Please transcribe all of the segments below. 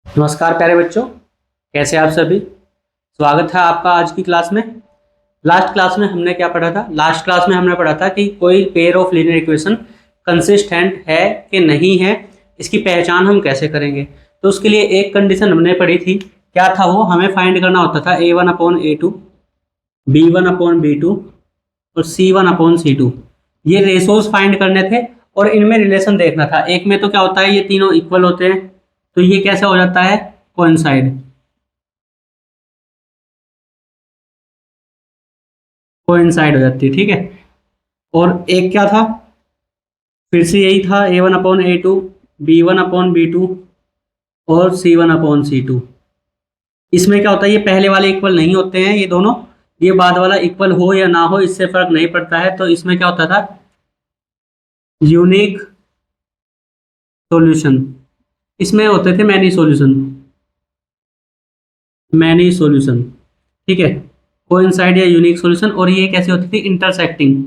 नमस्कार प्यारे बच्चों, कैसे आप सभी। स्वागत है आपका आज की क्लास में। लास्ट क्लास में हमने क्या पढ़ा था? लास्ट क्लास में हमने पढ़ा था कि कोई pair of linear equation consistent है कि नहीं है, इसकी पहचान हम कैसे करेंगे। तो उसके लिए एक कंडीशन हमने पढ़ी थी। क्या था वो? हमें फाइंड करना होता था a1/a2, b1/b2 और c1/c2। ये रेशोज फाइंड करने थे और इनमें रिलेशन देखना था। एक में तो क्या होता है, ये तीनों इक्वल होते हैं, तो ये कैसे हो जाता है? कोइंसाइड। कोइंसाइड हो जाती है, ठीक है। और एक क्या था? फिर से यही था a1/a2, b1/b2 और c1/c2। इसमें क्या होता है, ये पहले वाले इक्वल नहीं होते हैं ये दोनों। ये बाद वाला इक्वल हो या ना हो इससे फर्क नहीं पड़ता है। तो इसमें क्या होता था? Unique solution. इसमें होते थे मैनी सॉल्यूशन। मैनी सॉल्यूशन, ठीक है। कोइंसाइड या यूनिक सॉल्यूशन। और ये कैसे होती थी? इंटरसेक्टिंग।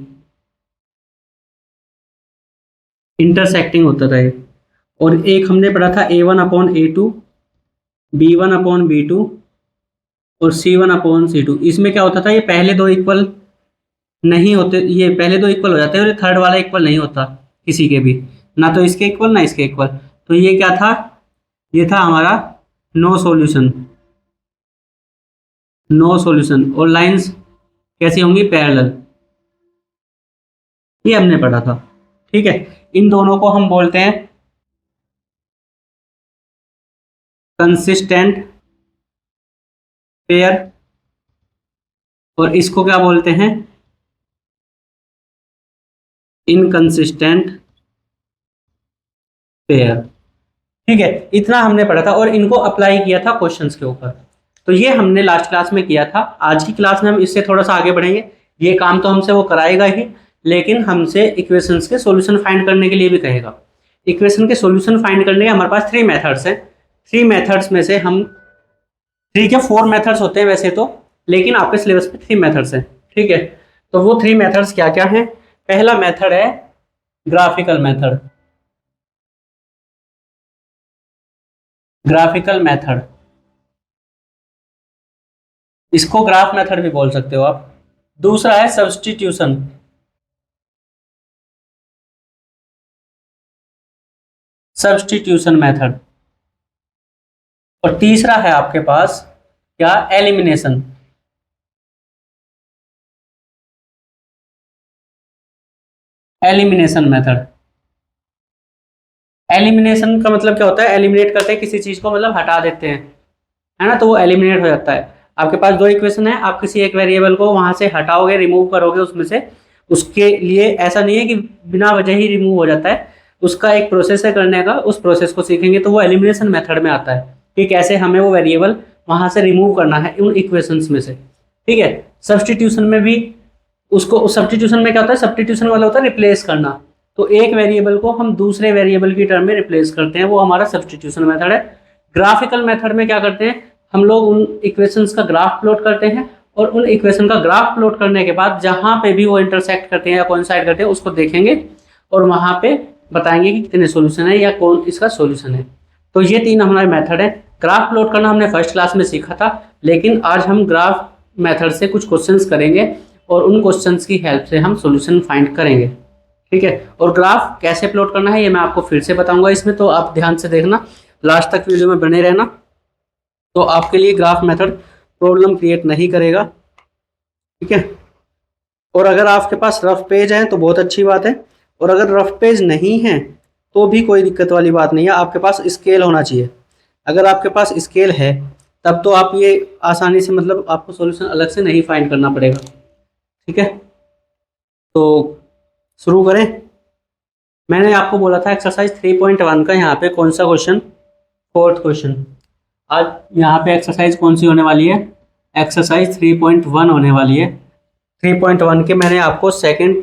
इंटरसेक्टिंग होता था ये। और एक हमने पढ़ा था a1/a2, b1/b2 और c1/c2। इसमें क्या होता था, ये पहले दो इक्वल नहीं होते, ये पहले दो इक्वल हो जाते हैं और ये थर्ड वाला इक्वल नहीं होता किसी के भी, ना तो इसके इक्वल ना इसके इक्वल। तो ये क्या था? ये था हमारा नो सॉल्यूशन। No solution. और लाइंस कैसी होंगी? पैरेलल। ये हमने पढ़ा था, ठीक है। इन दोनों को हम बोलते हैं कंसिस्टेंट पेयर और इसको क्या बोलते हैं? इनकंसिस्टेंट पेयर, ठीक है। इतना हमने पढ़ा था और इनको अप्लाई किया था क्वेश्चंस के ऊपर। तो ये हमने लास्ट क्लास में किया था। आज की क्लास में हम इससे थोड़ा सा आगे बढ़ेंगे। ये काम तो हमसे वो कराएगा ही, लेकिन हमसे इक्वेशंस के सॉल्यूशन फाइंड करने के लिए भी कहेगा। इक्वेशन के सॉल्यूशन फाइंड करने के हमारे पास थ्री मेथड्स हैं। थ्री मेथड्स में से हम, ठीक है, फोर मेथड्स होते हैं वैसे तो, लेकिन आपके सिलेबस में थ्री मेथड्स हैं, ठीक है। तो वो थ्री मेथड्स क्या क्या हैं? पहला मेथड है ग्राफिकल मेथड। ग्राफिकल मेथड, इसको ग्राफ मेथड भी बोल सकते हो आप। दूसरा है सब्स्टिट्यूशन। Substitution method. और तीसरा है आपके पास क्या? एलिमिनेशन। Elimination method. एलिमिनेशन का मतलब क्या होता है? एलिमिनेट करते हैं किसी चीज को, मतलब हटा देते हैं, है ना। तो वो एलिमिनेट हो जाता है। आपके पास दो इक्वेशन है, आप किसी एक वेरिएबल को वहां से हटाओगे, रिमूव करोगे उसमें से। उसके लिए ऐसा नहीं है कि बिना वजह ही रिमूव हो जाता है, उसका एक प्रोसेस है करने का। उस प्रोसेस को सीखेंगे तो वो एलिमिनेशन मेथड में आता है कि कैसे हमें वो वेरिएबल वहां से रिमूव करना है उन इक्वेशंस में से, ठीक है। सब्स्टिट्यूशन में भी उसको, सब्स्टिट्यूशन में क्या होता है? सब्स्टिट्यूशन वाला होता है रिप्लेस करना। तो एक वेरिएबल को हम दूसरे वेरिएबल की टर्म में रिप्लेस करते हैं, वो हमारा सब्स्टिट्यूशन मेथड है। ग्राफिकल मेथड में क्या करते हैं? हम लोग उन इक्वेशंस का ग्राफ प्लॉट करते हैं और उन इक्वेशन का ग्राफ प्लॉट करने के बाद जहां पे भी वो इंटरसेक्ट करते हैं या कोइंसाइड करते हैं उसको देखेंगे और वहां पे बताएंगे कि कितने सॉल्यूशन है या कौन इसका सॉल्यूशन है। तो ये तीन हमारे मेथड है। ग्राफ प्लॉट करना हमने फर्स्ट क्लास में सीखा था, लेकिन आज हम ग्राफ मेथड से कुछ क्वेश्चंस करेंगे और उन क्वेश्चंस की हेल्प से हम सॉल्यूशन फाइंड करेंगे, ठीक है। और ग्राफ कैसे प्लॉट करना है ये मैं आपको फिर से बताऊंगा इसमें, तो आप ध्यान से देखना, लास्ट तक वीडियो में बने रहना। तो आपके लिए ग्राफ मेथड प्रॉब्लम क्रिएट नहीं करेगा, ठीक है। और अगर आपके पास रफ पेज है तो बहुत अच्छी बात है, और अगर रफ पेज नहीं है तो भी कोई दिक्कत वाली बात नहीं है। आपके पास स्केल होना चाहिए। अगर आपके पास स्केल है तब तो आप ये आसानी से, मतलब आपको सॉल्यूशन अलग से नहीं फाइंड करना पड़ेगा, ठीक है। तो शुरू करें। मैंने आपको बोला था एक्सरसाइज 3.1 का यहाँ पे कौन सा क्वेश्चन? Fourth question. आज यहाँ पे एक्सरसाइज कौन सी होने वाली है? एक्सरसाइज 3.1 होने वाली है। 3.1 के मैंने आपको सेकंड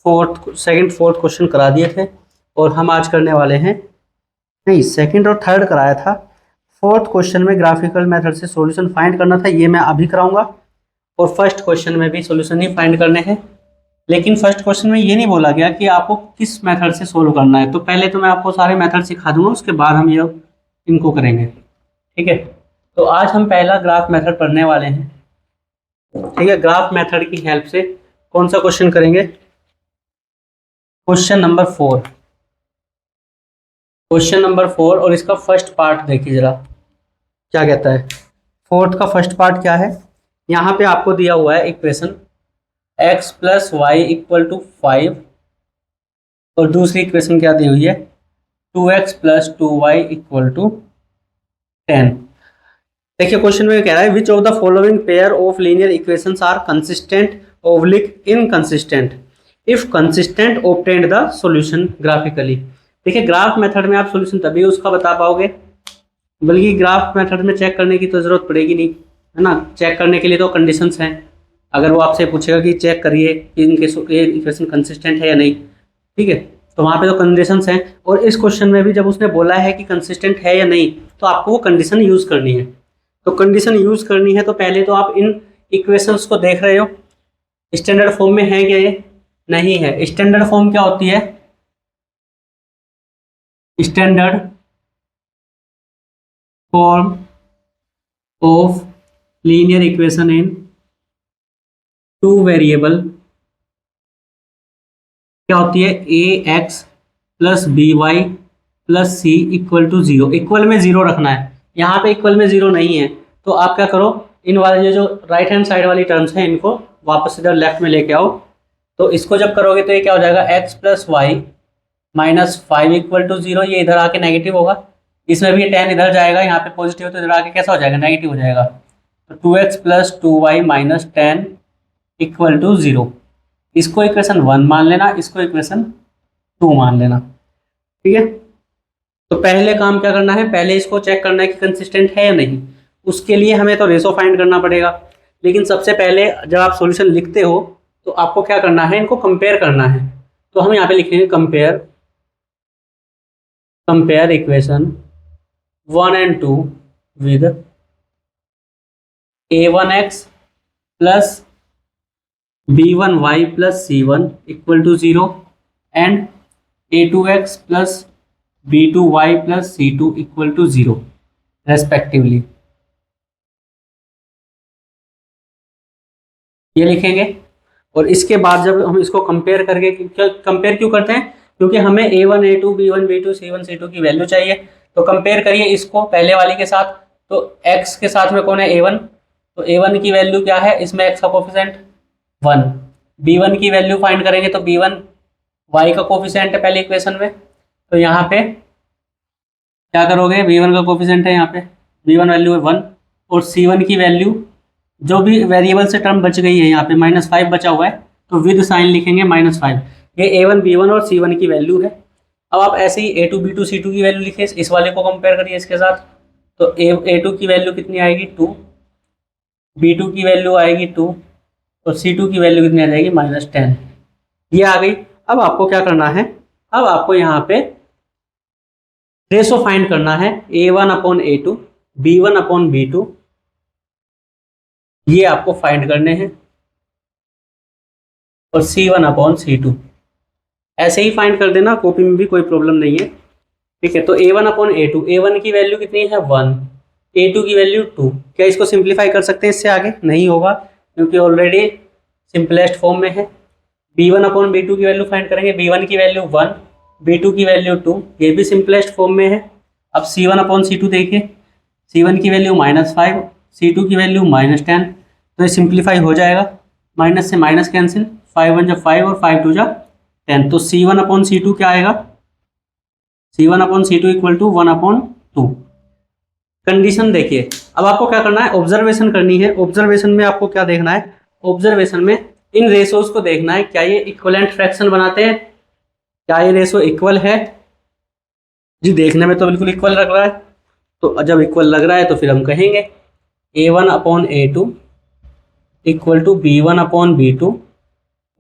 फोर्थ क्वेश्चन करा दिए थे और हम आज करने वाले हैं, नहीं सेकंड और थर्ड कराया था। फोर्थ क्वेश्चन में ग्राफिकल मेथड से सॉल्यूशन फाइंड करना था, ये मैं अभी कराऊंगा। और फर्स्ट क्वेश्चन में भी सॉल्यूशन ही फाइंड करने हैं, लेकिन फर्स्ट क्वेश्चन में ये नहीं बोला गया कि आपको किस मेथड से सोल्व करना है। तो पहले तो मैं आपको सारे मेथड सिखा दूंगा, उसके बाद हम ये इनको करेंगे। ठीक है, तो आज हम पहला ग्राफ मेथड पढ़ने वाले हैं। ठीक है, ग्राफ मेथड की हेल्प से कौन सा क्वेश्चन करेंगे? Question number 4। क्वेश्चन नंबर 4 और इसका फर्स्ट पार्ट देखिए जरा क्या कहता है। फोर्थ का फर्स्ट पार्ट क्या है? यहाँ पे आपको दिया हुआ है equation x plus y equal to 5 और दूसरी इक्वेशन क्या दी हुई है? 2x plus 2y equal to 10। देखिए क्वेश्चन में कह रहा है which of the following pair of linear equations are consistent oblique inconsistent, if consistent obtained the solution graphically. देखिए ग्राफ मेथड में आप सॉल्यूशन तभी उसका बता पाओगे, बल्कि ग्राफ मेथड में चेक करने की तो जरूरत पड़ेगी नहीं, है ना। चेक करने के लिए तो कंडीशंस हैं। अगर वो आपसे पूछेगा कि चेक करिए कि इनके इक्वेशन कंसिस्टेंट है या नहीं, ठीक है, तो वहाँ पे तो कंडीशंस हैं। और इस क्वेश्चन में भी जब उसने बोला है कि कंसिस्टेंट है या नहीं, तो आपको वो कंडीशन यूज़ करनी है। तो कंडीशन यूज़ करनी है तो पहले तो आप इन इक्वेशंस को देख रहे हो, स्टैंडर्ड फॉर्म में है क्या? ये नहीं है। स्टैंडर्ड फॉर्म क्या होती है? Standard form of linear equation in two variable क्या होती है? A X plus B Y plus C equal to 0। Equal में 0 रखना है, यहाँ पे इक्वल में 0 नहीं है। तो आप क्या करो, इन वाले जो राइट हैंड साइड वाली टर्म्स हैं इनको वापस इधर लेफ्ट में लेके आओ। तो इसको जब करोगे तो ये क्या हो जाएगा? X plus y minus 5 equal to 0। ये इधर आके नेगेटिव होगा, इसमें भी 10 इधर जाएगा, यहाँ पे पॉजिटिव, तो इधर आके कैसा हो जाएगा? नेगेटिव हो जाएगा। तो 2x plus 2y minus 10 equal to 0। इसको इक्वेशन 1 मान लेना, इसको इक्वेशन 2 मान लेना। ठीक है, तो पहले काम क्या करना है? पहले इसको चेक करना है कि कंसिस्टेंट है या नहीं। उसके लिए हमें तो रेशो फाइंड करना पड़ेगा, लेकिन सबसे पहले जब आप सॉल्यूशन लिखते हो तो आपको क्या करना है? इनको कंपेयर करना है। तो हम यहाँ पे लिखेंगे compare equation 1 and 2 with a1x plus b1y plus c1 equal to 0 and a2x plus b2y plus c2 equal to 0 respectively। ये लिखेंगे। और इसके बाद जब हम इसको कंपेयर करके, कंपेयर क्यों करते हैं? क्योंकि हमें a1 a2 b1 b2 c1 c2 की वैल्यू चाहिए। तो कंपेयर करिए इसको पहले वाली के साथ। तो x के साथ में कौन है? a1। तो a1 की वैल्यू क्या है? इसमें x का कोफिशिएंट 1। b1 की वैल्यू फाइंड करेंगे तो b1 y का कोफिशिएंट है पहले इक्वेशन में। तो यहाँ पे क्या करोगे? b1 का कोफिशिएंट है यहाँ पे, b1 वैल्यू है 1। और c1 की वैल्यू, जो भी वेरिएबल से टर्म बच गई है यहाँ पे -5 बचा हुआ है, तो विद साइन लिखेंगे -5। ये a1 b1 और c1 की वैल्यू है। अब आप ऐसे ही a2 b2 c2 की वैल्यू लिखिए, इस वाले को कंपेयर करिए इसके साथ। तो a2 की वैल्यू कितनी आएगी? 2, b2 की वैल्यू आएगी 2 और c2 की वैल्यू कितनी आ जाएगी? -10। ये आ गई। अब आपको क्या करना है? अब आपको यहाँ पे रेशो फाइंड करना है, a1/a2 b1/b2, ये आपको फाइंड करने हैं, और c1/c2 ऐसे ही फाइंड कर देना, कॉपी में भी कोई प्रॉब्लम नहीं है। ठीक है, तो a1/a2, a1 की वैल्यू कितनी है? 1, a2 की वैल्यू 2। क्या इसको सिंप्लीफाई कर सकते हैं? इससे आगे नहीं होगा क्योंकि ऑलरेडी सिंपलेस्ट फॉर्म में है। b1/b2 की वैल्यू फाइंड करेंगे, b1 की वैल्यू 1, b2 की वैल्यू 2, ये भी सिंपलेस्ट फॉर्म में है। अब c1/c2 देखिए, c1 की वैल्यू -5, c2 की वैल्यू -10, तो ये सिंप्लीफाई हो जाएगा, माइनस से माइनस कैंसिल, 5 1 जा 5 और 5 2 जा 10। तो c1/c2 क्या आएगा? c1/c2 equal to 1/2। कंडीशन देखिए। अब आपको क्या करना है? ऑब्जर्वेशन करनी है। ऑब्जर्वेशन में आपको क्या देखना है? ऑब्जर्वेशन में इन रेशोज को देखना है, क्या ये इक्वलेंट फ्रैक्शन बनाते हैं? क्या ये रेशो इक्वल है? जी देखने में तो बिल्कुल इक्वल लग रहा है। तो जब इक्वल लग रहा है तो फिर हम कहेंगे a1/a2 equal to b1/b2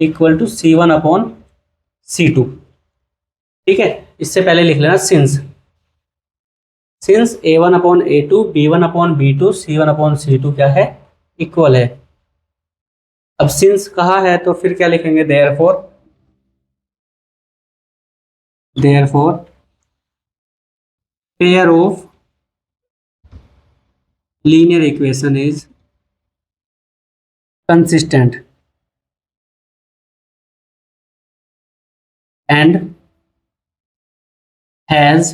equal to c1/c2। ठीक है, इससे पहले लिख लेना सिंस a1/a2 b1/b2 c1/c2 क्या है? इक्वल है। अब सिंस कहा है तो फिर क्या लिखेंगे, therefore pair of linear equation is consistent and has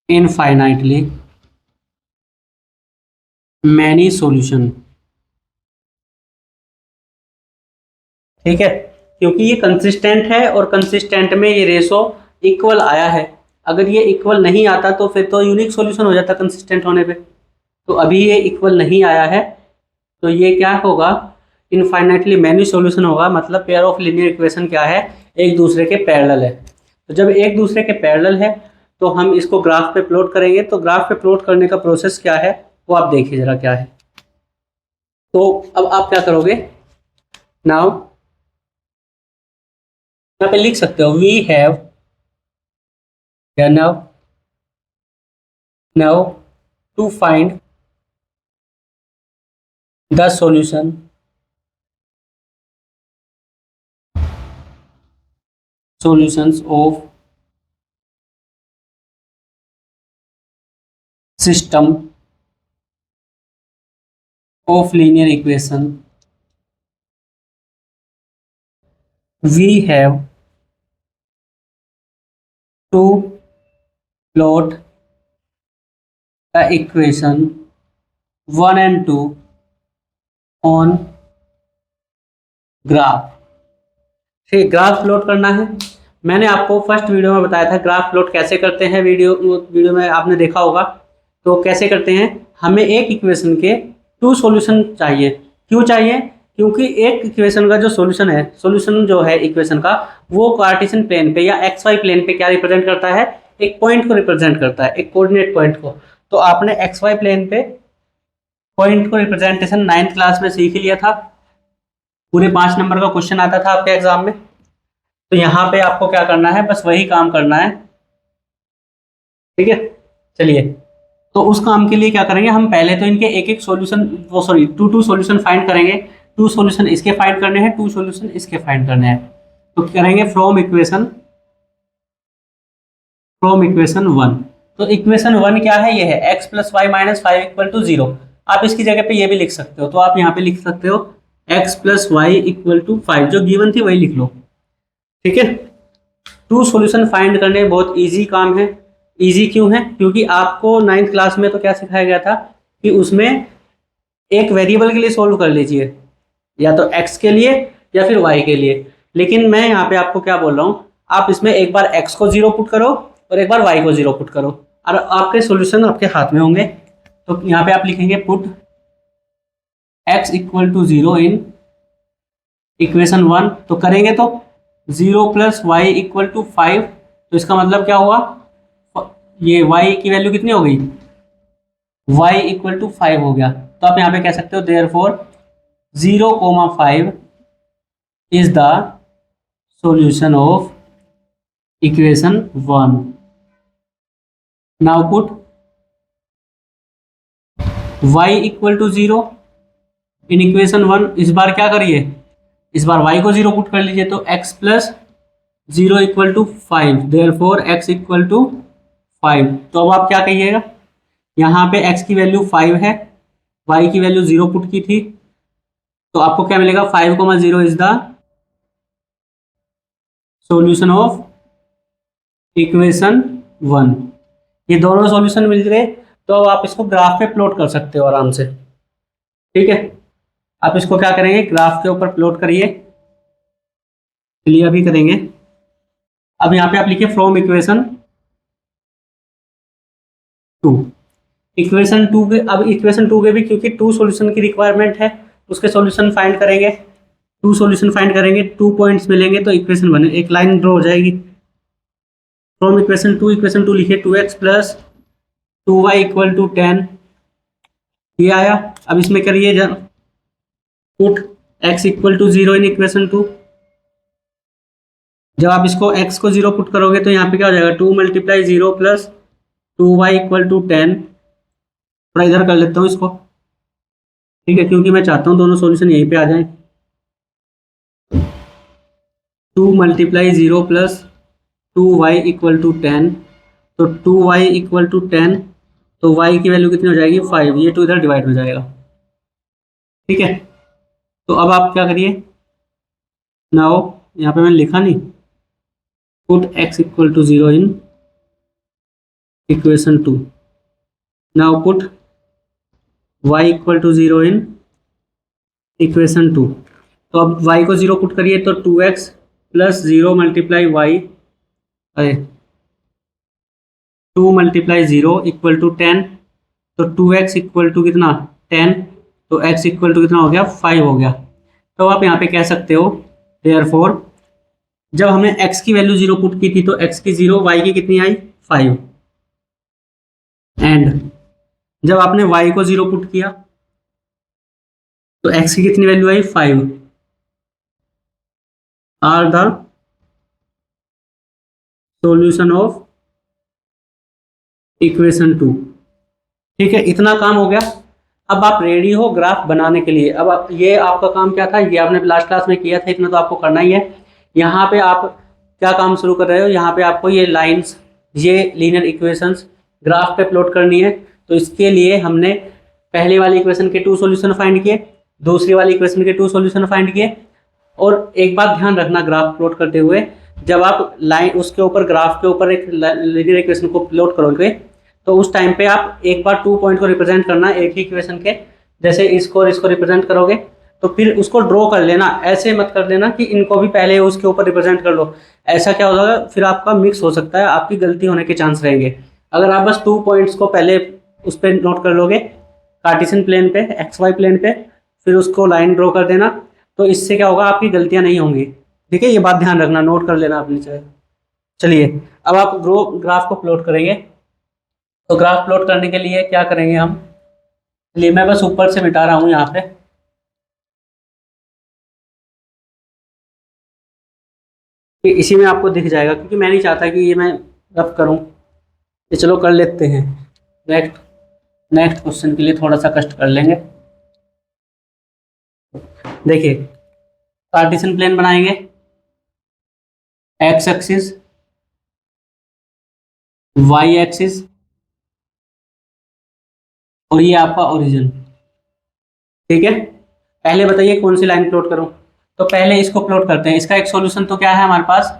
infinitely many solution। ठीक है, क्योंकि ये कंसिस्टेंट है और कंसिस्टेंट में ये रेशो इक्वल आया है। अगर ये इक्वल नहीं आता तो फिर तो यूनिक सॉल्यूशन हो जाता कंसिस्टेंट होने पे। तो अभी ये इक्वल नहीं आया है, तो ये क्या होगा, इनफाइनाइटली मैनी सॉल्यूशन होगा। मतलब पेयर ऑफ लीनियर इक्वेशन क्या है, एक दूसरे के पैरेलल है। तो जब एक दूसरे के पैरेलल है तो हम इसको ग्राफ पे प्लॉट करेंगे। तो ग्राफ पे प्लॉट करने का प्रोसेस क्या है वो आप देखिए जरा क्या है। तो अब आप क्या करोगे, नाउ यहाँ पे लिख सकते हो we have, now to find the solution solutions of system of linear equation we have to plot the equation 1 and 2 on graph. ठीक, ग्राफ प्लॉट करना है। मैंने आपको फर्स्ट वीडियो में बताया था ग्राफ प्लॉट कैसे करते हैं, वीडियो में आपने देखा होगा। तो कैसे करते हैं, हमें एक इक्वेशन के 2 सॉल्यूशन चाहिए। क्यों चाहिए, क्योंकि एक इक्वेशन का जो सॉल्यूशन जो है इक्वेशन का, वो कार्टेशियन प्लेन पे या एक्स वाई प्लेन पे क्या रिप्रेजेंट करता है, एक पॉइंट को रिप्रेजेंट करता है, एक कोऑर्डिनेट पॉइंट को। तो आपने एक्स वाई प्लेन पे पॉइंट को रिप्रेजेंटेशन 9th क्लास में सीख लिया था। पूरे 5 नंबर का क्वेश्चन आता था आपके एग्जाम में। तो यहाँ पे आपको क्या करना है, बस वही काम करना है। ठीक है, चलिए, तो उस काम के लिए क्या करेंगे, हम पहले तो इनके एक एक सॉल्यूशन, वो सॉरी 2 सॉल्यूशन फाइंड करेंगे। 2 सॉल्यूशन इसके फाइंड करने हैं, 2 सॉल्यूशन इसके फाइंड करने हैं। तो करेंगे फ्रॉम इक्वेशन 1। तो इक्वेशन 1 क्या है, ये है x + y - 5 = 0। आप इसकी जगह पे ये भी लिख सकते हो। तो आप यहाँ पे लिख सकते हो x + y = 5, जो गिवन थी वही लिख लो। ठीक है, 2 सॉल्यूशन फाइंड करने बहुत इजी काम है। इजी क्यों है, क्योंकि आपको 9th क्लास में तो क्या सिखाया गया था कि उसमें एक वेरिएबल के लिए सोल्व कर लीजिए, या तो x के लिए या फिर y के लिए। लेकिन मैं यहाँ पे आपको क्या बोल रहा हूँ, आप इसमें एक बार x को 0 पुट करो और एक बार y को 0 पुट करो, और आपके सॉल्यूशन आपके हाथ में होंगे। तो यहाँ पे आप लिखेंगे पुट x = 0 इन इक्वेशन 1। तो करेंगे तो 0 + y = 5। तो इसका मतलब क्या हुआ, ये y की वैल्यू कितनी हो गई, y = 5 हो गया। तो आप यहाँ पे कह सकते हो therefore 0,5 is the solution of equation 1। Now put y = 0 in equation 1। इस बार क्या करिए, इस बार y को 0 पुट कर लीजिए। तो x + 0 = 5, देयरफॉर x = 5। तो अब आप क्या कहिएगा, यहाँ पे x की वैल्यू 5 है, y की वैल्यू 0 पुट की थी। तो आपको क्या मिलेगा, 5,0 is the solution of equation 1। ये दोनों सॉल्यूशन मिल गए। तो अब आप इसको ग्राफ पे प्लॉट कर सकते हो आराम से। ठीक है, आप इसको क्या करेंगे, ग्राफ के ऊपर प्लॉट करिए। चलिए अभी करेंगे। अब यहाँ पे आप लिखिए फ्रॉम इक्वेशन 2। इक्वेशन 2 के, अब इक्वेशन 2 के भी क्योंकि 2 सॉल्यूशन की रिक्वायरमेंट है, उसके सॉल्यूशन फाइंड करेंगे। 2 सॉल्यूशन फाइंड करेंगे, 2 पॉइंट्स मिलेंगे तो इक्वेशन बने, एक लाइन ड्रॉ हो जाएगी। फ्रॉम इक्वेशन 2 लिखिए 2x + 2y = 10। ये आया। अब इसमें करिए पुट x = 0 इन इक्वेशन 2। जब आप इसको x को 0 पुट करोगे तो यहाँ पे क्या हो जाएगा, 2 × 0 + 2y = 10। थोड़ा इधर कर लेता हूँ इसको। ठीक है, क्योंकि मैं चाहता हूँ दोनों सॉल्यूशन यहीं पे आ जाएं। 2 × 0 + 2y = 10, तो 2y = 10, तो y की वैल्यू कितनी हो जाएगी 5, ये 2 इधर डिवाइड हो जाएगा। ठीक है, तो अब आप क्या करिए, नाउ यहाँ पे मैंने लिखा नहीं, put x = 0 in equation 2, now put y = 0 in equation 2। तो अब y को 0 पुट करिए तो 2x + 0 × y, अरे 2 × 0 = 10, तो 2x = कितना 10, तो x = कितना हो गया 5 हो गया। तो आप यहाँ पे कह सकते हो देयरफॉर जब हमने x की वैल्यू 0 पुट की थी तो x की 0, y की कितनी आई 5, एंड जब आपने y को 0 पुट किया तो x की कितनी वैल्यू आई 5, are the solution of equation 2। ठीक है, इतना काम हो गया। अब आप रेडी हो ग्राफ बनाने के लिए। अब ये आपका काम क्या था, ये आपने लास्ट क्लास में किया था, इतना तो आपको करना ही है। यहाँ पे आप क्या काम शुरू कर रहे हो, यहाँ पे आपको ये लाइंस, ये लीनियर इक्वेशंस ग्राफ पे प्लॉट करनी है। तो इसके लिए हमने पहले वाली इक्वेशन के 2 सॉल्यूशन फाइंड किए, दूसरी वाली इक्वेशन के 2 सॉल्यूशन फाइंड किए। और एक बात ध्यान रखना ग्राफ प्लॉट करते हुए, जब आप लाइन उसके ऊपर ग्राफ के ऊपर एक लीनियर इक्वेशन को प्लॉट करोगे तो उस टाइम पे आप एक बार 2 पॉइंट को रिप्रेजेंट करना एक ही इक्वेशन के, जैसे इसको और इसको रिप्रेजेंट करोगे तो फिर उसको ड्रॉ कर लेना, ऐसे मत कर लेना कि इनको भी पहले उसके ऊपर रिप्रेजेंट कर लो। ऐसा क्या होगा, फिर आपका मिक्स हो सकता है, आपकी गलती होने के चांस रहेंगे। अगर आप बस 2 पॉइंट्स को पहले उस पर नोट कर लोगे कार्टेशियन प्लेन पे, XY प्लेन पे, फिर उसको लाइन ड्रॉ कर देना, तो इससे क्या होगा, आपकी गलतियां नहीं होंगी। ठीक है, ये बात ध्यान रखना, नोट कर लेना अपनी जगह। चलिए अब आप ग्राफ को प्लॉट करेंगे। तो ग्राफ प्लॉट करने के लिए क्या करेंगे हम, चलिए मैं बस ऊपर से मिटा रहा हूँ यहाँ पे, कि इसी में आपको दिख जाएगा, क्योंकि मैं नहीं चाहता कि ये मैं रफ करूँ। ये चलो कर लेते हैं, नेक्स्ट नेक्स्ट क्वेश्चन के लिए थोड़ा सा कष्ट कर लेंगे। देखिए कार्टेशियन प्लेन बनाएंगे, x एक्सिस, y एक्सिस, और ये आपका ओरिजिन। ठीक है, पहले बताइए कौन सी लाइन प्लॉट करूं। तो पहले इसको प्लॉट करते हैं। इसका एक सॉल्यूशन तो क्या है हमारे पास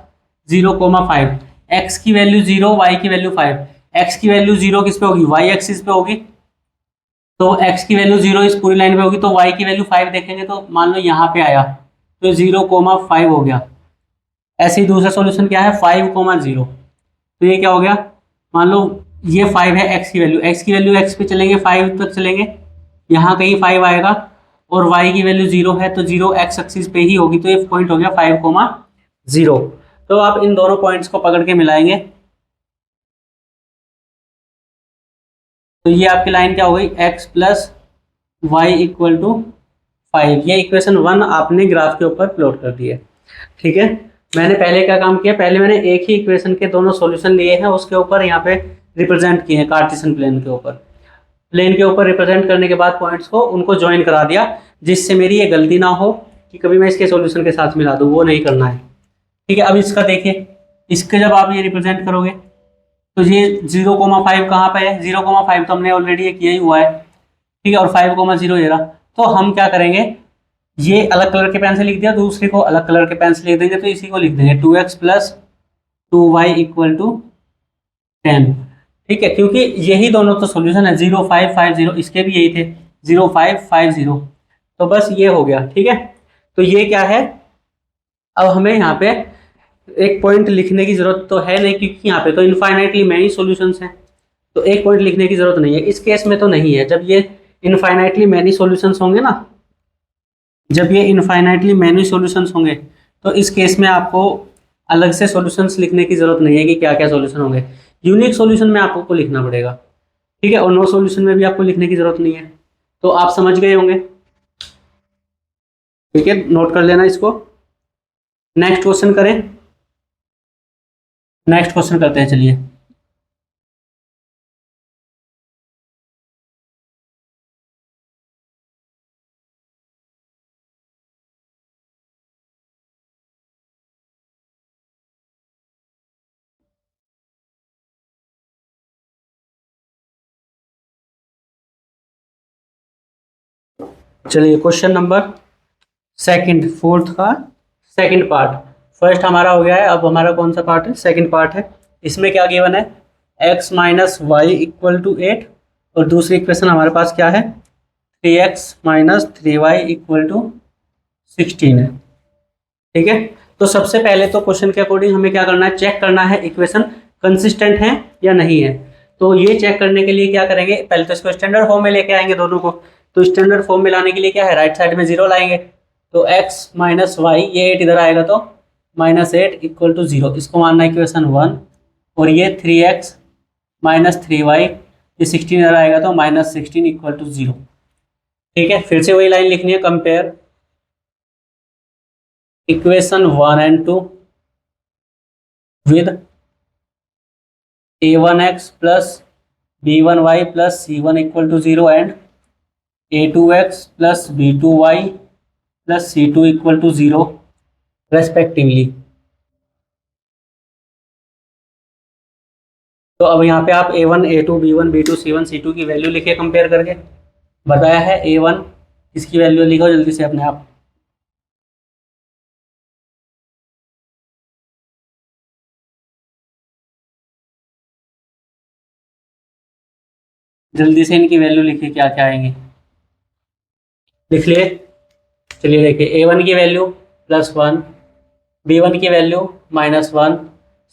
0,5, x की वैल्यू 0, y की वैल्यू 5। x की वैल्यू 0 किस पे होगी, y एक्सिस पे होगी, तो x की वैल्यू 0 इस पूरी लाइन पे होगी, तो y की वैल्यू 5 देखेंगे तो मान लो यहाँ पे आया तो 0,5 हो गया। ऐसे ही दूसरा सॉल्यूशन क्या है 5,0, तो ये क्या हो गया, मान लो ये 5 है x की वैल्यू, x की वैल्यू x पे चलेंगे 5 तक चलेंगे, यहाँ कहीं 5 आएगा, और y की वैल्यू 0 है तो 0 x एक्सिस पे ही होगी, तो ये पॉइंट हो गया 5,0। तो आप इन दोनों पॉइंट्स को पकड़ के मिलाएंगे, तो ये आपकी लाइन क्या हो गई x + y = 5। ये इक्वेशन 1 आपने ग्राफ के ऊपर प्लॉट कर दी है। ठीक है, मैंने पहले क्या काम किया, पहले मैंने एक ही इक्वेशन के दोनों सॉल्यूशन लिए हैं, उसके ऊपर यहाँ पे रिप्रेजेंट किए हैं कार्टेशियन प्लेन के ऊपर। प्लेन के ऊपर रिप्रेजेंट करने के बाद पॉइंट्स को उनको ज्वाइन करा दिया, जिससे मेरी ये गलती ना हो कि कभी मैं इसके सॉल्यूशन के साथ मिला दूँ, वो नहीं करना है। ठीक है, अब इसका देखिए, इसके जब आप ये रिप्रेजेंट करोगे तो ये 0,5 कहाँ पे है, 0,5 तो हमने ऑलरेडी ये किया ही हुआ है। ठीक है, और 5,0 ये रहा। तो हम क्या करेंगे, ये अलग कलर के पेन से लिख दिया, दूसरे को अलग कलर के पेन से लिख देंगे, तो इसी को लिख देंगे 2x + 2y = 10। ठीक है, क्योंकि यही दोनों तो सॉल्यूशन है, 0,550, इसके भी यही थे 0,550, तो बस ये हो गया। ठीक है, तो ये क्या है, अब हमें यहाँ पे एक पॉइंट लिखने की जरूरत तो है नहीं, क्योंकि यहाँ पे तो इनफाइनाइटली मैनी सॉल्यूशंस हैं, तो एक पॉइंट लिखने की जरूरत नहीं है। इस केस में तो नहीं है, जब ये इनफाइनाइटली मैनी सॉल्यूशंस होंगे ना, जब ये इनफाइनाइटली मैनी सॉल्यूशंस होंगे तो इस केस में आपको अलग से सॉल्यूशंस लिखने की जरूरत नहीं है कि क्या क्या सॉल्यूशन होंगे। यूनिक सॉल्यूशन में आपको लिखना पड़ेगा। ठीक है, और नो सॉल्यूशन में भी आपको लिखने की जरूरत नहीं है। तो आप समझ गए होंगे। ठीक है, नोट कर लेना इसको। नेक्स्ट क्वेश्चन करें, नेक्स्ट क्वेश्चन करते हैं, चलिए। चलिए क्वेश्चन नंबर सेकंड, फोर्थ का सेकंड पार्ट। फर्स्ट हमारा हो गया है, अब हमारा कौन सा पार्ट है? सेकंड पार्ट है। इसमें क्या गिवन है? x minus y equal to 8, और दूसरी इक्वेशन हमारे पास क्या है? 3x minus 3y equal to 16 है। ठीक है, तो सबसे पहले तो क्वेश्चन के अकॉर्डिंग हमें क्या करना है? चेक करना है इक्वेशन कंसिस्टेंट है या नहीं है। तो ये चेक करने के लिए क्या करेंगे? पहले तो इसको स्टैंडर्ड फॉर्म में लेके आएंगे दोनों को। तो स्टैंडर्ड फॉर्म में लाने के लिए क्या है? राइट साइड में 0 लाएंगे, तो x माइनस वाई, ये 8 इधर आएगा तो -8 इक्वल टू 0, इसको मानना है इक्वेशन 1। और ये 3x माइनस 3y, ये 16 इधर आएगा तो -16 इक्वल टू 0। ठीक है, फिर से वही लाइन लिखनी है, compare equation 1 and 2 with a1x plus b1y plus c1 equal to 0 and a2x plus b2y plus c2 equal to 0 respectively. तो अब यहाँ पे आप a1, a2, b1, b2, c1, c2 की वैल्यू लिखे कंपेयर करके। बताया है a1 इसकी वैल्यू लिखो जल्दी से अपने आप। जल्दी से इनकी वैल्यू लिखिए, क्या क्या आएंगे, लिख लिए। चलिए देखिए, a1 की वैल्यू +1, b1 की वैल्यू -1,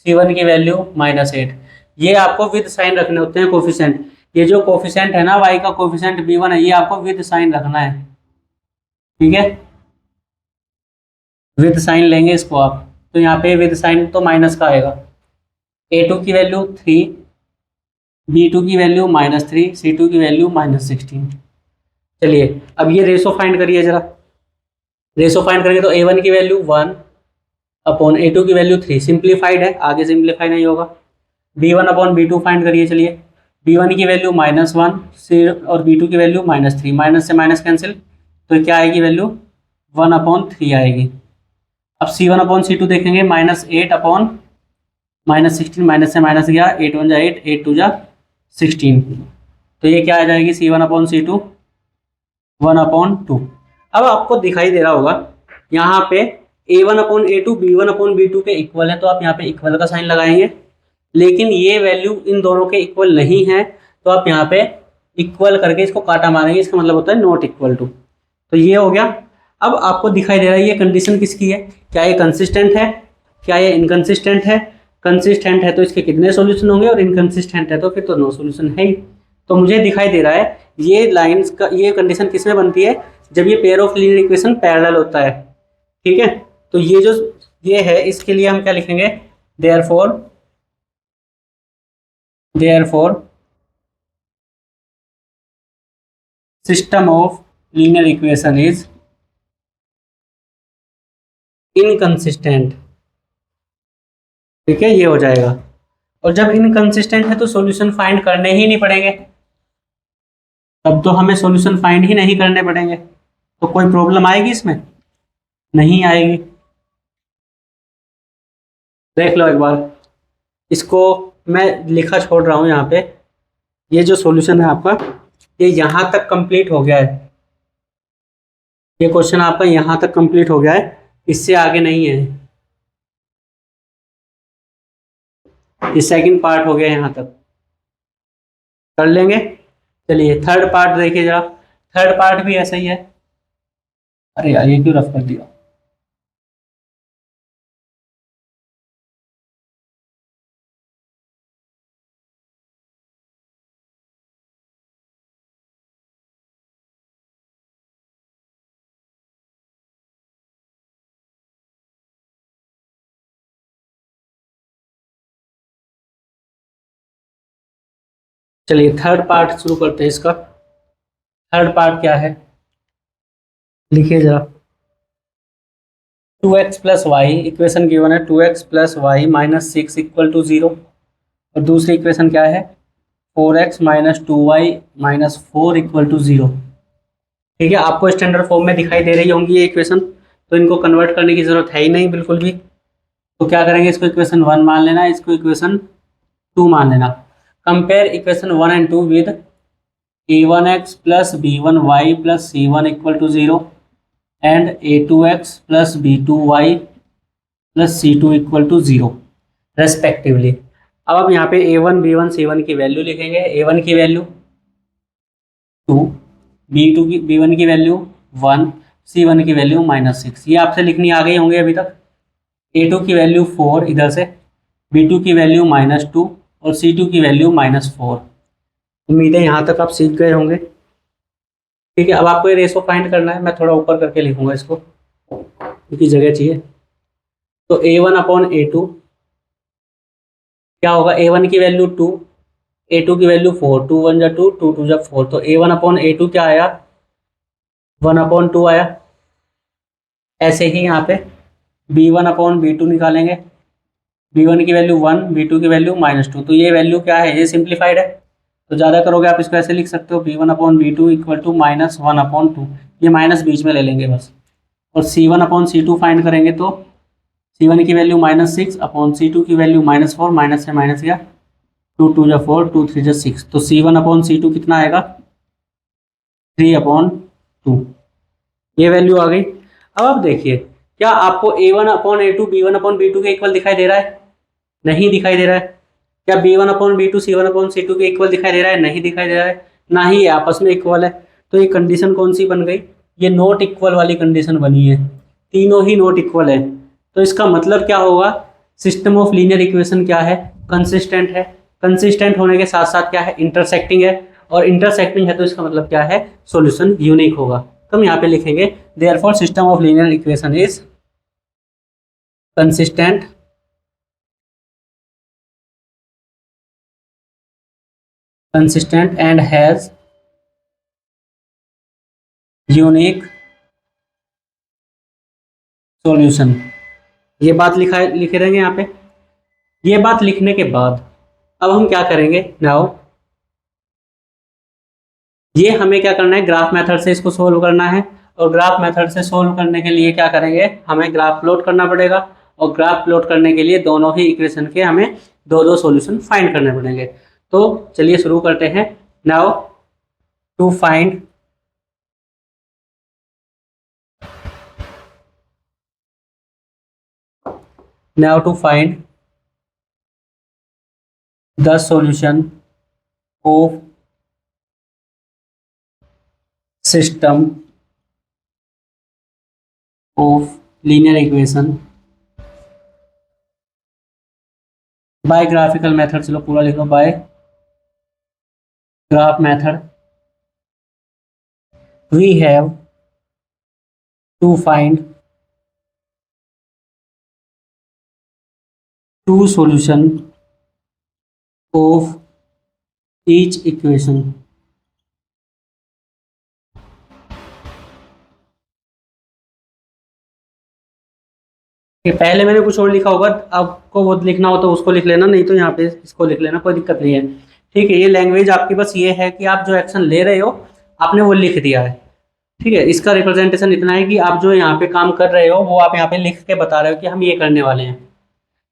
c1 की वैल्यू -8। ये आपको विद साइन रखने होते हैं कोफिशिएंट। ये जो कोफिशिएंट है ना, y का कोफिशिएंट b1 है, ये आपको विद साइन रखना है। ठीक है, विद साइन लेंगे इसको आप, तो यहाँ पे विद साइन तो माइनस का आएगा। a2 की वैल्यू 3, b2 की वैल्यू -3, c2 की वैल्यू -16। चलिए अब ये रेशो फाइंड करिए जरा। रेशो फाइंड करेंगे तो a1 की वैल्यू 1 अपॉन a2 की वैल्यू 3, सिंप्लीफाइड है, आगे सिंप्लीफाई नहीं होगा। b1 अपॉन b2 फाइंड करिए। चलिए b1 की वैल्यू -1 से और b2 की वैल्यू -3, माइनस से माइनस कैंसिल, तो क्या आएगी वैल्यू? 1/3 आएगी। अब c1 अपॉन c2 देखेंगे, -8 अपॉन -16, माइनस से माइनस गया, 8 1 जा 8, 8 2 जा 16, तो ये क्या आ जाएगी? c1 upon c2 1/2। अब आपको दिखाई दे रहा होगा यहाँ पे a1 upon a2 b1 upon b2 के इक्वल है, तो आप यहाँ पे इक्वल का साइन लगाएंगे। लेकिन ये वैल्यू इन दोनों के इक्वल नहीं है, तो आप यहाँ पे इक्वल करके इसको काटा मारेंगे, इसका मतलब होता है नॉट इक्वल टू। तो ये हो गया। अब आपको दिखाई दे रहा है ये कंडीशन किसकी है? क्या ये कंसिस्टेंट है, क्या ये इनकंसिस्टेंट है? कंसिस्टेंट है तो इसके कितने सॉल्यूशन होंगे, और इनकंसिस्टेंट है तो फिर तो नो सॉल्यूशन है ही। तो मुझे दिखाई दे रहा है ये लाइंस का, ये कंडीशन किस में बनती है? जब ये pair of linear equation parallel होता है। ठीक है, तो ये जो ये है, इसके लिए हम क्या लिखेंगे? Therefore system of linear equation is inconsistent. ठीक है, ये हो जाएगा। और जब इनकंसिस्टेंट है तो सॉल्यूशन फाइंड करने ही नहीं पड़ेंगे, तब तो हमें सॉल्यूशन फाइंड ही नहीं करने पड़ेंगे। तो कोई प्रॉब्लम आएगी इसमें? नहीं आएगी। देख लो एक बार, इसको मैं लिखा छोड़ रहा हूँ यहाँ पे। ये जो सॉल्यूशन है आपका, ये यहाँ तक कंप्लीट हो गया है। ये क्वेश्चन आपका यहाँ तक कंप्लीट हो गया है, इससे आगे नहीं है। ये सेकंड पार्ट हो गया यहाँ तक, कर लेंगे। चलिए थर्ड पार्ट देखिए जरा। थर्ड पार्ट भी ऐसा ही है। अरे यार ये क्यों रफ कर दिया? चलिए थर्ड पार्ट शुरू करते हैं इसका। थर्ड पार्ट क्या है, लिखिए जरा। 2x plus Y, equation given है 2x plus y minus 6 equal to 0। और दूसरी इक्वेशन क्या है? 4x minus 2y minus 4 equal to 0। ठीक है, आपको स्टैंडर्ड फॉर्म में दिखाई दे रही होंगी ये इक्वेशन, तो इनको कन्वर्ट करने की जरूरत है ही नहीं बिल्कुल भी। तो क्या करेंगे, इसको इक्वेशन 1 मान लेना, इसको इक्वेशन 2 मान लेना। Compare equation 1 and 2 with a1x plus b1y plus c1 equal to 0 and a2x plus b2y plus c2 equal to 0 respectively. अब आप यहाँ पे a1 b1 c1 की वैल्यू लिखेंगे। a1 की वैल्यू 2, b2 की b1 की वैल्यू 1, c1 की वैल्यू -6। ये आपसे लिखनी आ गई होंगी अभी तक। a2 की वैल्यू 4 इधर से, b2 की वैल्यू -2 और c2 की वैल्यू -4। उम्मीद है यहाँ तक आप सीख गए होंगे। ठीक है, अब आपको ये रेशो फाइंड करना है। मैं थोड़ा ऊपर करके लिखूंगा इसको क्योंकि जगह चाहिए। तो a1 अपॉन a2 क्या होगा, a1 की वैल्यू 2, a2 की वैल्यू 4, 2 1 जा 2, 2 2 जा 4। तो a1 अपॉन a2 क्या आया, 1 अपॉन 2 आया। ऐसे ही यहाँ पे b1 अपॉन b2 निकालेंगे। b1 की वैल्यू 1, b2 की वैल्यू -2। तो ये वैल्यू क्या है, ये सिंप्लीफाइड है। तो ज़्यादा करोगे आप इसको ऐसे लिख सकते हो, b1 upon b2 equal to -1 upon 2। ये माइनस बीच में ले लेंगे बस। और c1 अपॉन c2 फाइंड करेंगे तो c1 की वैल्यू -6 अपॉन c2 की वैल्यू -4, माइनस से माइनस गया, 2 2 जा 4, 2 3 जा 6। तो c1 अपॉन c2 कितना आएगा, 3 अपॉन 2। ये वैल्यू आ गई। अब आप देखिए, क्या आपको a1 upon a2 b1 upon b2 के इक्वल दिखाई दे रहा है? नहीं दिखाई दे रहा है। क्या b1 upon b2 c1 upon c2 के इक्वल दिखाई दे रहा है? नहीं दिखाई दे रहा है। ना ही ये आपस में इक्वल है। तो ये कंडीशन कौन सी बन गई, ये नॉट इक्वल वाली कंडीशन बनी है। तीनों ही नॉट इक्वल है। तो इसका मतलब क्या होगा, सिस्टम ऑफ लीनियर इक्वेशन क्या है, कंसिस्टेंट है। कंसिस्टेंट होने के साथ साथ क्या है, इंटरसेक्टिंग है। और इंटरसेक्टिंग है तो इसका मतलब क्या है, सॉल्यूशन यूनिक होगा। तो हम यहाँ पे लिखेंगे therefore system of linear equation is consistent and has unique solution. ये बात लिखे रहेंगे यहाँ पे। ये बात लिखने के बाद अब हम क्या करेंगे, नाउ ये हमें क्या करना है, ग्राफ मेथड से इसको सोल्व करना है। और ग्राफ मेथड से सोल्व करने के लिए क्या करेंगे, हमें ग्राफ प्लॉट करना पड़ेगा। और ग्राफ प्लॉट करने के लिए दोनों ही इक्वेशन के हमें दो दो सॉल्यूशन फाइंड करने पड़ेंगे। तो चलिए शुरू करते हैं। Now to find the solution of system of linear equation by graphical method। चलो पूरा लिखो, by graph method we have to find two solution of each equation। कि पहले मैंने कुछ और लिखा होगा, आपको वो लिखना हो तो उसको लिख लेना, नहीं तो यहाँ पे इसको लिख लेना, कोई दिक्कत नहीं है। ठीक है, ये लैंग्वेज आपकी बस ये है कि आप जो एक्शन ले रहे हो आपने वो लिख दिया है। ठीक है, इसका रिप्रेजेंटेशन इतना है कि आप जो यहाँ पे काम कर रहे हो वो आप यहाँ पे लिख के बता रहे हो कि हम ये करने वाले हैं।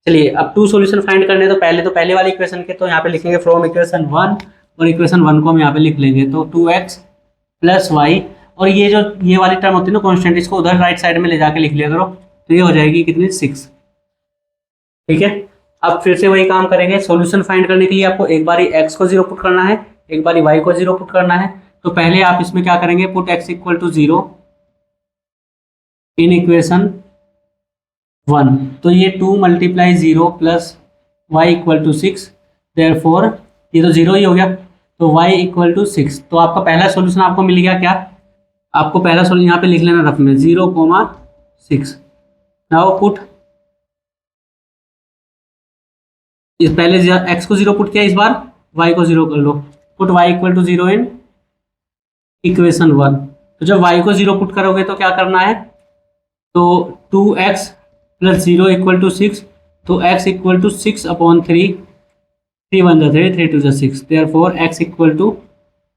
चलिए अब टू सॉल्यूशन फाइंड करने तो पहले वाले इक्वेशन के तो यहाँ पे लिखेंगे फ्रॉम इक्वेशन 1, और इक्वेशन 1 को हम यहाँ पे लिख लेंगे तो 2x प्लस वाई। और ये जो ये वाली टर्म होती है ना कॉन्स्टेंट, इसको उधर राइट साइड में ले जाके लिख लिया करो। तो ये हो जाएगी कितनी, 6। ठीक है, अब फिर से वही काम करेंगे। सॉल्यूशन फाइंड करने के लिए आपको एक बारी x को 0 पुट करना है, एक बारी y को 0 पुट करना है। तो पहले आप इसमें क्या करेंगे, put x equal to 0 in equation 1। तो ये 2 multiply 0 plus y equal to 6, therefore ये तो 0 ही हो गया। तो y इक्वल टू 6। तो आपका पहला सॉल्यूशन आपको मिल गया क्या, आपको पहला सॉल्यूशन यहाँ पे लिख लेना रफ में 0,6। नाउ पुट इस पहले x को 0 पुट किया, इस बार y को 0 कर लो। Put y equal to 0 in equation 1। तो जब y को 0 पुट करोगे तो क्या करना है, तो 2x प्लस 0 इक्वल टू 6। तो x इक्वल टू 6 अपॉन 3, 3 1 जा 3, 3 2 जा 6, देयरफॉर x इक्वल टू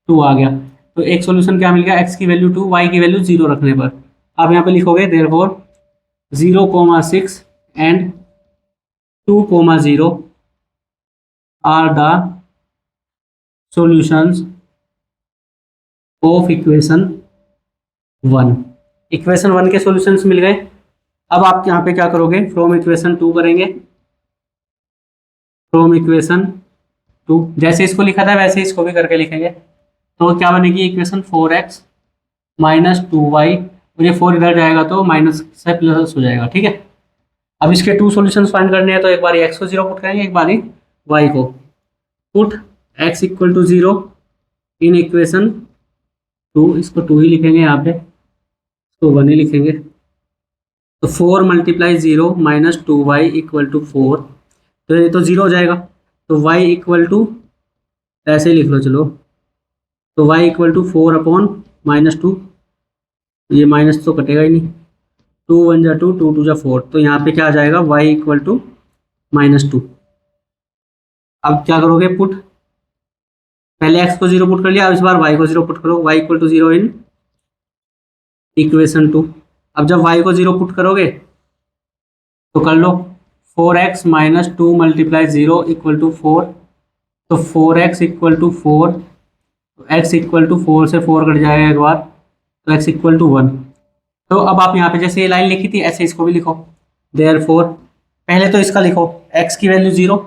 2 आ गया। तो एक सॉल्यूशन क्या मिल गया, x की वैल्यू 2, y की वैल्यू 0 रखने पर आप यहाँ पे लिखोगे therefore 0,6 and 2,0 are the solutions of equation 1। Equation 1 के सॉल्यूशंस मिल गए। अब आप यहाँ पे क्या करोगे, फ्रॉम इक्वेशन 2 करेंगे। फ्रॉम इक्वेशन 2 जैसे इसको लिखा था वैसे इसको भी करके लिखेंगे। तो क्या बनेगी इक्वेशन 4x माइनस 2y, और ये 4 इधर जाएगा तो माइनस से प्लस हो जाएगा। ठीक है, अब इसके 2 सॉल्यूशंस फाइंड करने हैं, तो एक बार x को 0 पुट करेंगे, एक बार y को। Put x equal to 0 in equation 2, इसको 2 ही लिखेंगे यहाँ पे, इसको 1 ही लिखेंगे। तो 4 multiply 0 minus 2y equal to 4, तो ये तो 0 हो जाएगा। तो y इक्वल टू, ऐसे ही लिख लो चलो, तो y equal to 4 upon minus 2, ये माइनस तो कटेगा ही नहीं, 2 1 जा 2, 2 2 जा 4, तो यहाँ पे क्या आ जाएगा y इक्वल टू -2। अब क्या करोगे, पुट, पहले x को 0 पुट कर लिया, अब इस बार y को 0 पुट करो, y equal to 0 in equation 2। अब जब y को 0 पुट करोगे तो कर लो 4x minus 2 multiply 0 equal to 4, तो 4x equal to 4, x equal to 4 से 4 कट जाएगा एक बार, तो x इक्वल टू 1। तो अब आप यहाँ पे जैसे ये लाइन लिखी थी ऐसे इसको भी लिखो। देयरफॉर पहले तो इसका लिखो x की वैल्यू 0,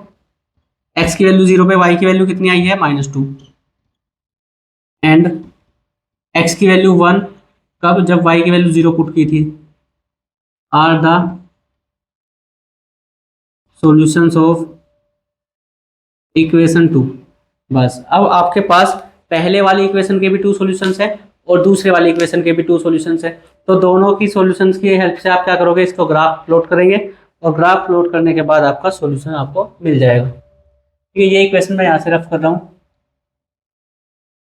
x की वैल्यू 0 पे y की वैल्यू कितनी आई है -2, एंड x की वैल्यू 1 कब, जब y की वैल्यू 0 पुट की थी। Are the solutions of equation 2। बस अब आपके पास पहले वाली इक्वेशन के भी 2 सॉल्यूशंस है और दूसरे वाली इक्वेशन के भी 2 सॉल्यूशंस है। तो दोनों की सॉल्यूशंस की हेल्प से आप क्या करोगे, इसको ग्राफ प्लॉट करेंगे, और ग्राफ प्लॉट करने के बाद आपका सॉल्यूशन आपको मिल जाएगा। ठीक है, ये इक्वेशन मैं यहाँ से रफ कर रहा हूँ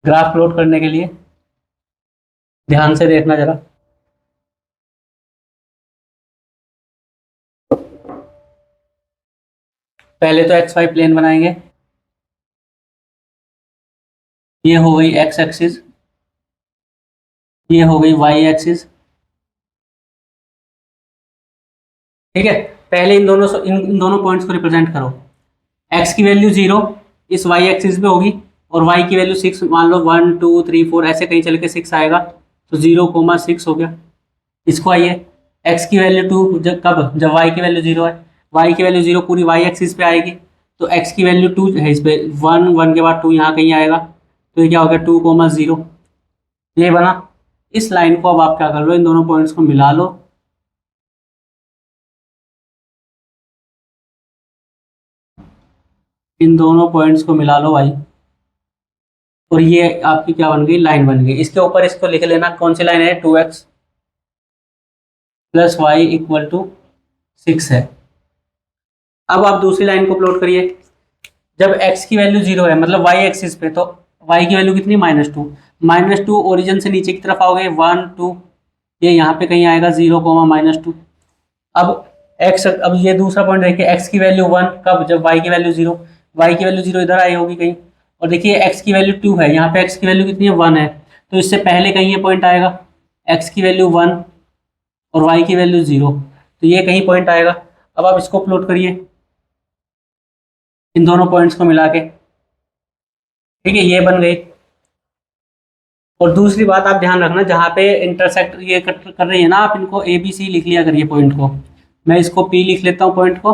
ग्राफ प्लॉट करने के लिए, ध्यान से देखना जरा। पहले तो एक्स वाई प्लेन बनाएंगे, ये हो गई एक्स एक्सिस, ये हो गई वाई एक्सिस। ठीक है, पहले इन दोनों पॉइंट्स को रिप्रेजेंट करो। एक्स की वैल्यू 0 इस वाई एक्सिस पे होगी, और वाई की वैल्यू 6, मान लो 1 2 3 4 ऐसे कहीं चल के 6 आएगा, तो 0,6 हो गया। इसको आइए एक्स की वैल्यू 2 जब कब, जब वाई की वैल्यू 0 है, वाई की वैल्यू 0 पूरी वाई एक्सिस पे आएगी, तो एक्स की वैल्यू 2 है, इस पे 1 1 के बाद 2 यहाँ कहीं आएगा, तो ये क्या हो गया 2,0। ये बना। इस लाइन को अब आप क्या कर लो, इन दोनों पॉइंट्स को मिला लो, इन दोनों पॉइंट्स को मिला लो भाई, और ये आपकी क्या बन गई, लाइन बन गई। इसके ऊपर इसको लिख लेना, कौन सी लाइन है, 2x plus y equal to 6 है। अब आप दूसरी लाइन को प्लॉट करिए। जब x की वैल्यू 0 है, मतलब y एक्सिस पे, तो y की वैल्यू कितनी, -2। -2 ओरिजिन से नीचे की तरफ आओगे 1 2, ये यहाँ पे कहीं आएगा 0, -2। अब x, अब ये दूसरा पॉइंट देखिए, x की वैल्यू 1 कब, जब y की वैल्यू 0, y की वैल्यू 0 इधर आई होगी कहीं, और देखिए x की वैल्यू 2 है, यहाँ पे x की वैल्यू कितनी है, 1 है, तो इससे पहले कहीं ये पॉइंट आएगा, x की वैल्यू 1 और y की वैल्यू 0, तो ये कहीं पॉइंट आएगा। अब आप इसको प्लॉट करिए इन दोनों पॉइंट्स को मिला के। ठीक है, ये बन गई। और दूसरी बात आप ध्यान रखना, जहाँ पे इंटरसेक्ट ये कर रही है ना, आप इनको ए बी सी लिख लिया करिए पॉइंट को। मैं इसको पी लिख लेता हूँ पॉइंट को,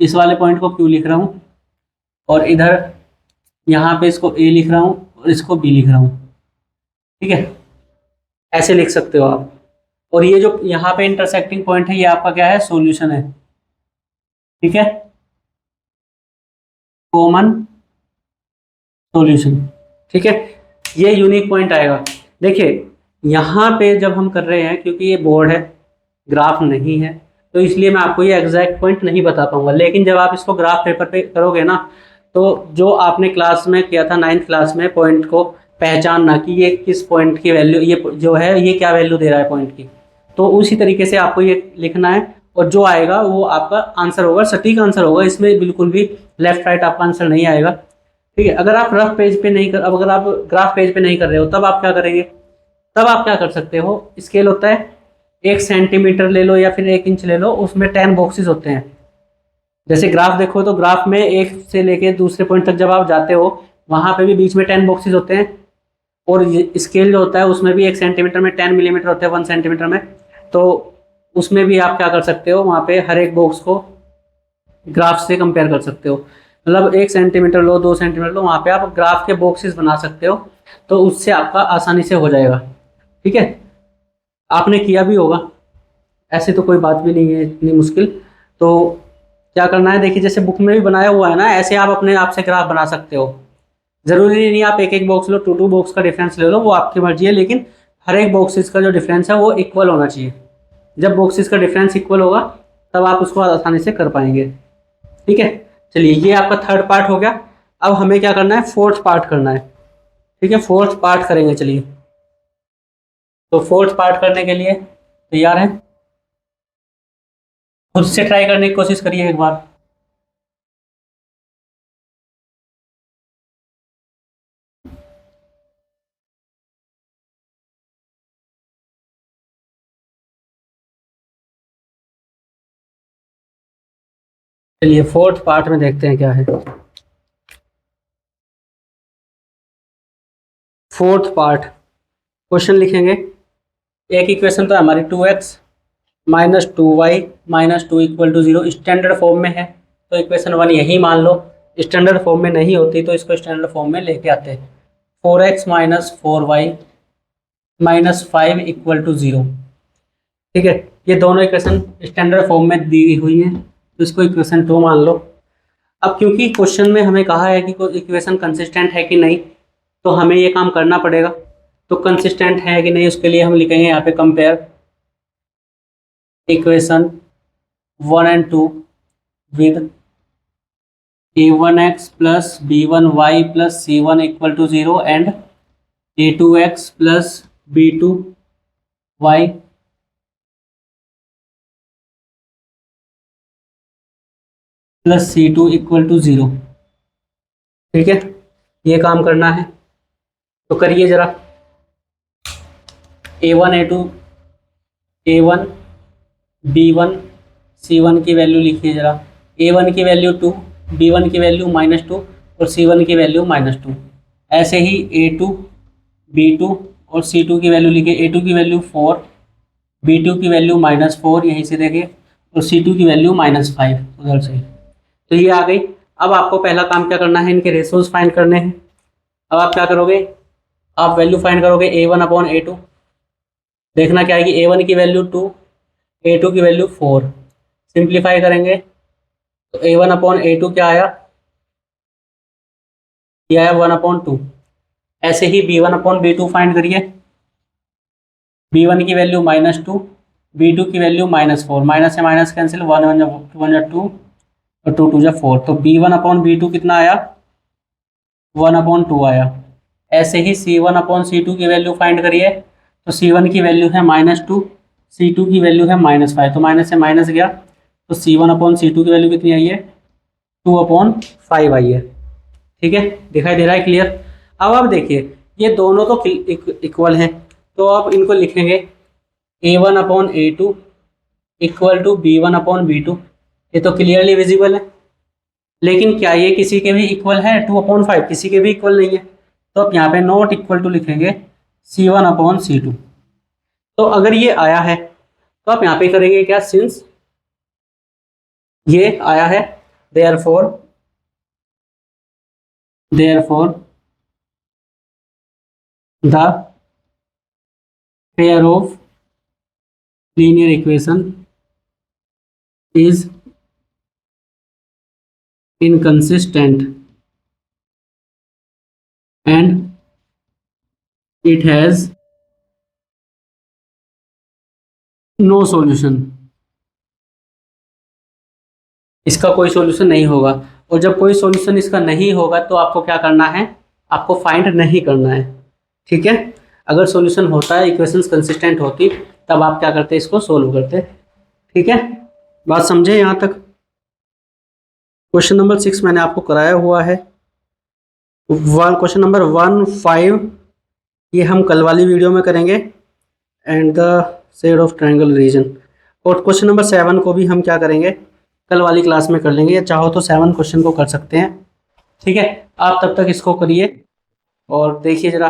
इस वाले पॉइंट को क्यू लिख रहा हूँ, और इधर यहाँ पे इसको ए लिख रहा हूँ और इसको बी लिख रहा हूँ। ठीक है, ऐसे लिख सकते हो आप। और ये जो यहाँ पे इंटरसेक्टिंग पॉइंट है, ये आपका क्या है, सॉल्यूशन है। ठीक है, कॉमन सॉल्यूशन। ठीक है, ये यूनिक पॉइंट आएगा। देखिए यहाँ पे जब हम कर रहे हैं, क्योंकि ये बोर्ड है, ग्राफ नहीं है, तो इसलिए मैं आपको ये एग्जैक्ट पॉइंट नहीं बता पाऊंगा, लेकिन जब आप इसको ग्राफ पेपर पे करोगे ना, तो जो आपने क्लास में किया था 9th क्लास में, पॉइंट को पहचानना कि ये किस पॉइंट की वैल्यू, ये जो है ये क्या वैल्यू दे रहा है पॉइंट की, तो उसी तरीके से आपको ये लिखना है, और जो आएगा वो आपका आंसर होगा, सटीक आंसर होगा। इसमें बिल्कुल भी लेफ्ट राइट आपका आंसर नहीं आएगा। ठीक है, अगर आप रफ पेज पे नहीं कर, अब अगर आप ग्राफ पेज पे नहीं कर रहे हो, तब आप क्या करेंगे, तब आप क्या कर सकते हो, स्केल होता है 1 सेंटीमीटर ले लो या फिर 1 इंच ले लो, उसमें 10 बॉक्सेस होते हैं। जैसे ग्राफ देखो तो ग्राफ में एक से लेके दूसरे पॉइंट तक जब आप जाते हो, वहां पे भी बीच में 10 बॉक्सेस होते हैं, और ये स्केल जो होता है उसमें भी 1 सेंटीमीटर में 10 मिलीमीटर होते हैं, 1 सेंटीमीटर में। तो उसमें भी आप क्या कर सकते हो, वहाँ पे हर एक बॉक्स को ग्राफ से कंपेयर कर सकते हो। मतलब 1 सेंटीमीटर लो, 2 सेंटीमीटर लो, वहाँ पे आप ग्राफ के बॉक्सेस बना सकते हो। तो उससे आपका आसानी से हो जाएगा। ठीक है, आपने किया भी होगा, ऐसी तो कोई बात भी नहीं है इतनी मुश्किल। तो क्या करना है, देखिए जैसे बुक में भी बनाया हुआ है ना, ऐसे आप अपने आप से ग्राफ बना सकते हो। जरूरी नहीं आप एक एक बॉक्स लो, टू बॉक्स का डिफरेंस ले लो, वो आपकी मर्जी है, लेकिन हर एक बॉक्सेस का जो डिफरेंस है वो इक्वल होना चाहिए। जब बॉक्सेस का डिफरेंस इक्वल होगा तब आप उसको आसानी से कर पाएंगे। ठीक है, चलिए ये आपका थर्ड पार्ट हो गया। अब हमें क्या करना है, फोर्थ पार्ट करना है। ठीक है, फोर्थ पार्ट करेंगे। चलिए, तो फोर्थ पार्ट करने के लिए तैयार है? खुद से ट्राई करने की कोशिश करिए एक बार। चलिए फोर्थ पार्ट में देखते हैं क्या है। फोर्थ पार्ट क्वेश्चन लिखेंगे। एक इक्वेशन तो हमारी 2x minus 2y minus 2 equal to 0 standard form में है, तो इक्वेशन 1 यही मान लो। स्टैंडर्ड फॉर्म में नहीं होती तो इसको स्टैंडर्ड फॉर्म में लेके आते हैं। 4x minus 4y minus 5 equal to 0। ठीक है, ये दोनों इक्वेशन स्टैंडर्ड फॉर्म में दी हुई है, तो इसको इक्वेशन 2 मान लो। अब क्योंकि क्वेश्चन में हमें कहा है कि कोई इक्वेशन कंसिस्टेंट है कि नहीं, तो हमें ये काम करना पड़ेगा। तो कंसिस्टेंट है कि नहीं उसके लिए हम लिखेंगे यहाँ पे compare equation 1 and 2 with a1x plus b1y plus c1 equal to 0 and a2x plus b2y plus c2 equal to 0। ठीक है, ये काम करना है, तो करिए जरा। a1 a2 a1 b1 c1 की वैल्यू लिखिए जरा। a1 की वैल्यू 2, b1 की वैल्यू -2 और c1 की वैल्यू -2। ऐसे ही a2 b2 और c2 की वैल्यू लिखिए। a2 की वैल्यू 4, b2 की वैल्यू -4 यहीं से देखिए, और c2 की वैल्यू -5 उधर से। तो ये आ गई। अब आपको पहला काम क्या करना है, इनके रेशोज फाइंड करने हैं। अब आप क्या करोगे, आप वैल्यू फाइंड करोगे a1 अपॉन a2। देखना क्या आएगी, a1 की वैल्यू 2, a2 की वैल्यू 4। सिंप्लीफाई करेंगे तो a1 अपॉन a2 क्या आया, ये आया 1/2। ऐसे ही b1 अपॉन b2 फाइंड करिए। b1 की वैल्यू -2, b2 की वैल्यू -4, माइनस से माइनस कैंसिल, 1 1 जा 2 और 2 2 जा 4। तो b1 अपॉन b2 कितना आया, 1/2 आया। ऐसे ही c1 अपॉन c2 की वैल्यू फाइंड करिए। तो c1 की वैल्यू है -2, c2 की वैल्यू है -5, तो माइनस से माइनस गया, तो c1 अपॉन c2 की वैल्यू कितनी आई है, 2/5 आई है। ठीक है, दिखाई दे रहा है क्लियर? अब आप देखिए ये दोनों तो इक्वल हैं, तो आप इनको लिखेंगे a1 upon a2 equal to b1 upon b2। ये तो क्लियरली विजिबल है, लेकिन क्या ये किसी के भी इक्वल है, 2/5 किसी के भी इक्वल नहीं है। तो आप यहाँ पे नॉट इक्वल टू लिखेंगे c1 अपॉन c2। तो अगर ये आया है तो आप यहाँ पे करेंगे क्या, सिंस ये आया है, therefore the pair of linear equation is inconsistent and it has no solution। इसका कोई सॉल्यूशन नहीं होगा। और जब कोई सॉल्यूशन इसका नहीं होगा तो आपको क्या करना है, आपको फाइंड नहीं करना है। ठीक है, अगर सॉल्यूशन होता है, इक्वेशंस कंसिस्टेंट होती, तब आप क्या करते, इसको सोल्व करते। ठीक है, बात समझे यहाँ तक? क्वेश्चन नंबर 6 मैंने आपको कराया हुआ है। क्वेश्चन नंबर 1 5 ये हम कल वाली वीडियो में करेंगे, and the shade of triangle region. और क्वेश्चन नंबर 7 को भी हम क्या करेंगे, कल वाली क्लास में कर लेंगे, या चाहो तो 7 क्वेश्चन को कर सकते हैं। ठीक है, आप तब तक इसको करिए और देखिए जरा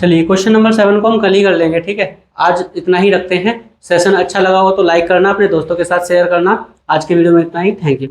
चलिए क्वेश्चन नंबर 7 को हम कल ही कर लेंगे, ठीक है। आज इतना ही रखते हैं। सेशन अच्छा लगा हो तो लाइक करना, अपने दोस्तों के साथ शेयर करना। आज की वीडियो में इतना ही। Thank you.